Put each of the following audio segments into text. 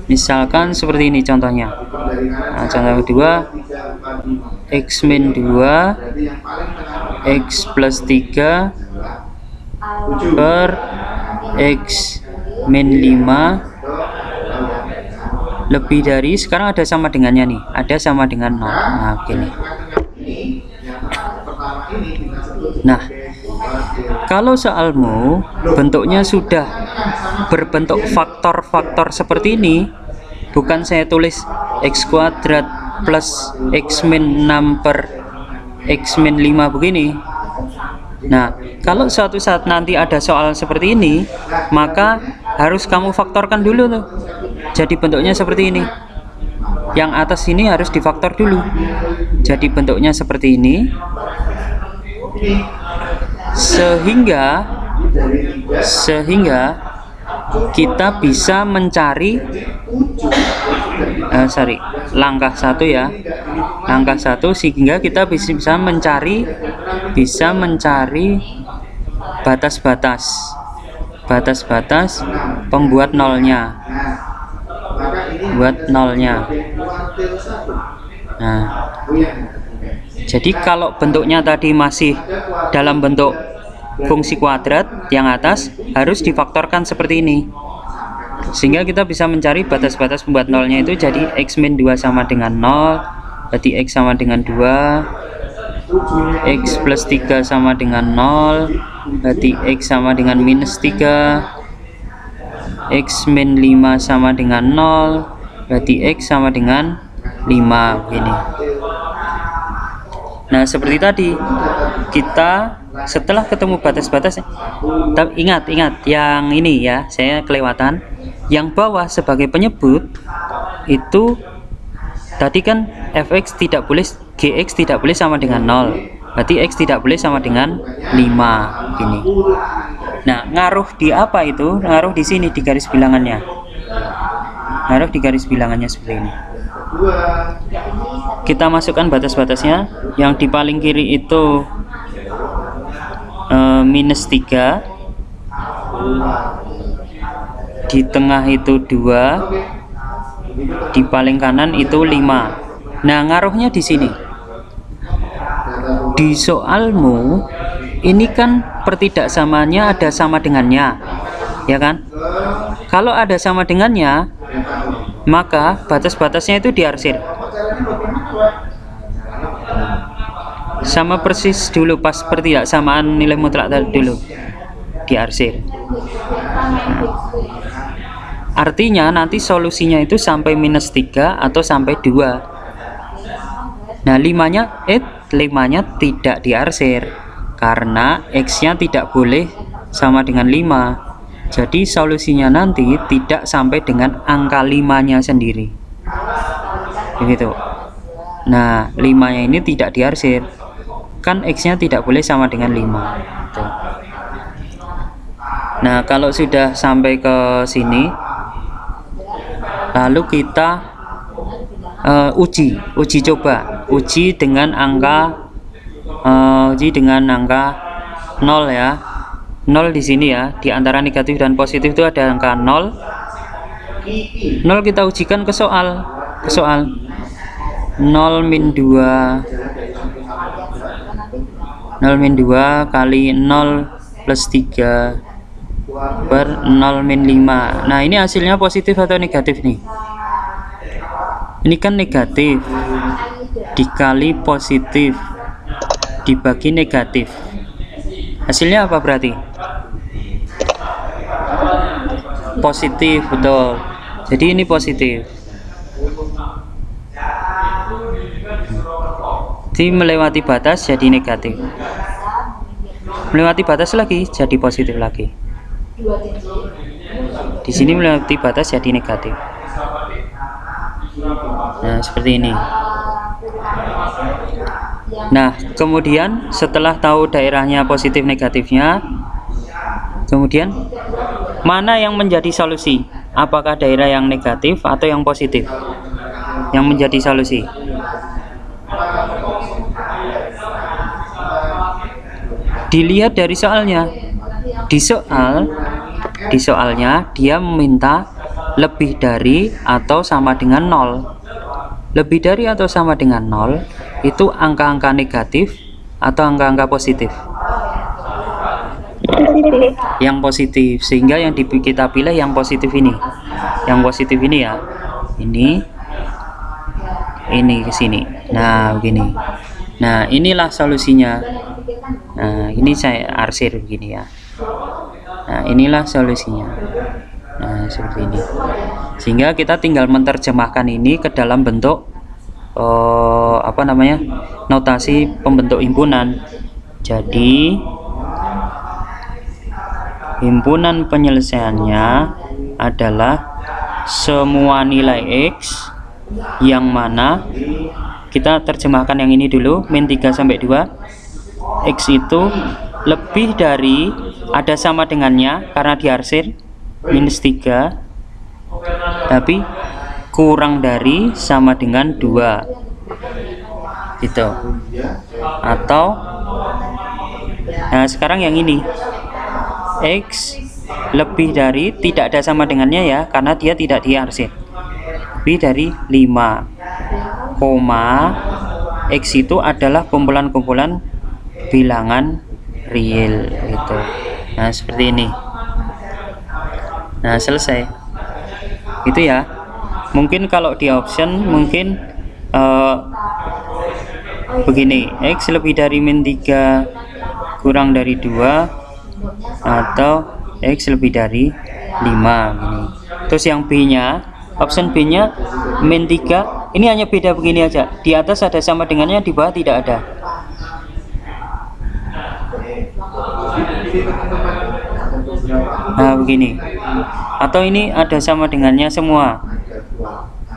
Misalkan seperti ini contohnya. Nah, contoh kedua, X min 2 X plus 3 per X min 5 lebih dari, sekarang ada sama dengannya nih, ada sama dengan 0. Nah gini. Nah kalau soalmu bentuknya sudah berbentuk faktor-faktor seperti ini, bukan saya tulis X kuadrat plus X min 6 per X min 5 begini. Nah kalau suatu saat nanti ada soal seperti ini, maka harus kamu faktorkan dulu tuh, jadi bentuknya seperti ini. Yang atas ini harus difaktor dulu, jadi bentuknya seperti ini, sehingga kita bisa mencari langkah satu ya, langkah satu, sehingga kita bisa mencari batas-batas pembuat nolnya, Nah jadi kalau bentuknya tadi masih dalam bentuk fungsi kuadrat, yang atas harus difaktorkan seperti ini, sehingga kita bisa mencari batas-batas pembuat nolnya itu. Jadi X min 2 sama dengan 0, berarti X sama dengan 2, X plus 3 sama dengan 0, berarti X sama dengan minus 3, X min 5 sama dengan 0, berarti X sama dengan 5 begini. Nah seperti tadi, kita setelah ketemu batas-batas, tapi ingat yang ini ya, saya kelewatan yang bawah sebagai penyebut itu. Tadi kan fx tidak boleh, gx tidak boleh sama dengan 0, berarti x tidak boleh sama dengan 5 gini. Nah ngaruh di apa itu? Ngaruh di sini, di garis bilangannya, ngaruh di garis bilangannya seperti ini. Kita masukkan batas-batasnya. Yang di paling kiri itu minus 3, di tengah itu 2, di paling kanan itu 5. Nah ngaruhnya di sini. Di soalmu ini kan pertidaksamaannya ada sama dengannya, ya kan? Kalau ada sama dengannya, maka batas-batasnya itu diarsir. Sama persis dulu pas pertidaksamaan nilai mutlak tadi dulu, diarsir. Artinya nanti solusinya itu sampai minus 3 atau sampai 2. Nah 5-nya tidak diarsir karena X-nya tidak boleh sama dengan 5. Jadi solusinya nanti tidak sampai dengan angka 5-nya sendiri, begitu. Nah 5-nya ini tidak diarsir, kan X-nya tidak boleh sama dengan 5 gitu. Nah kalau sudah sampai ke sini, lalu kita uji dengan angka 0 ya. 0 di sini ya, di antara negatif dan positif itu ada angka 0. 0 kita ujikan ke soal 0 min 2 kali 0 plus 3 per 0 min 5. Nah ini hasilnya positif atau negatif nih? Ini kan negatif dikali positif dibagi negatif, hasilnya apa berarti? Positif, betul. Jadi ini positif. Jadi melewati batas jadi negatif, melewati batas lagi jadi positif lagi. Di sini melewati batas jadi negatif. Nah seperti ini. Nah kemudian setelah tahu daerahnya positif negatifnya, kemudian mana yang menjadi solusi? Apakah daerah yang negatif atau yang positif yang menjadi solusi? Dilihat dari soalnya. Di soalnya dia meminta lebih dari atau sama dengan 0. Lebih dari atau sama dengan 0 itu angka-angka negatif atau angka-angka positif? Yang positif, sehingga yang kita pilih yang positif ini. Yang positif ini ya. Ini ke sini. Nah, begini. Nah, inilah solusinya. Nah, ini saya arsir begini ya. Nah, inilah solusinya. Nah, seperti ini. Sehingga kita tinggal menerjemahkan ini ke dalam bentuk notasi pembentuk himpunan. Jadi himpunan penyelesaiannya adalah semua nilai X yang mana kita terjemahkan yang ini dulu, min 3 sampai 2. X itu lebih dari, ada sama dengannya karena diarsir minus 3, tapi kurang dari sama dengan 2 gitu. Atau nah sekarang yang ini X lebih dari, tidak ada sama dengannya ya karena dia tidak diarsir, lebih dari 5, X itu adalah kumpulan-kumpulan bilangan real gitu. Nah seperti ini. Nah selesai itu ya. Mungkin kalau di option mungkin begini, X lebih dari min 3 kurang dari 2 atau X lebih dari 5 gini. Terus yang B nya, option B nya min 3, ini hanya beda begini aja, di atas ada sama dengannya, di bawah tidak ada. Nah begini, atau ini ada sama dengannya semua.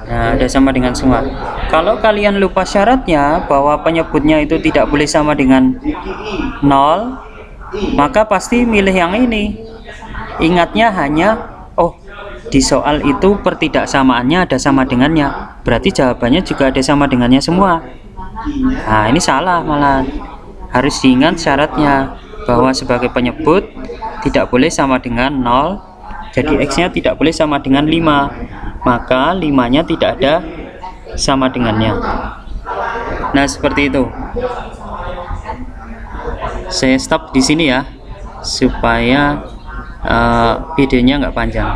Nah ada sama dengan semua. Kalau kalian lupa syaratnya bahwa penyebutnya itu tidak boleh sama dengan 0, maka pasti milih yang ini. Ingatnya hanya, oh di soal itu pertidaksamaannya ada sama dengannya, berarti jawabannya juga ada sama dengannya semua. Nah ini salah, malah harus diingat syaratnya bahwa sebagai penyebut tidak boleh sama dengan 0, jadi X nya tidak boleh sama dengan 5, maka 5 nya tidak ada sama dengannya. Nah seperti itu. Saya stop di sini ya supaya videonya nggak panjang.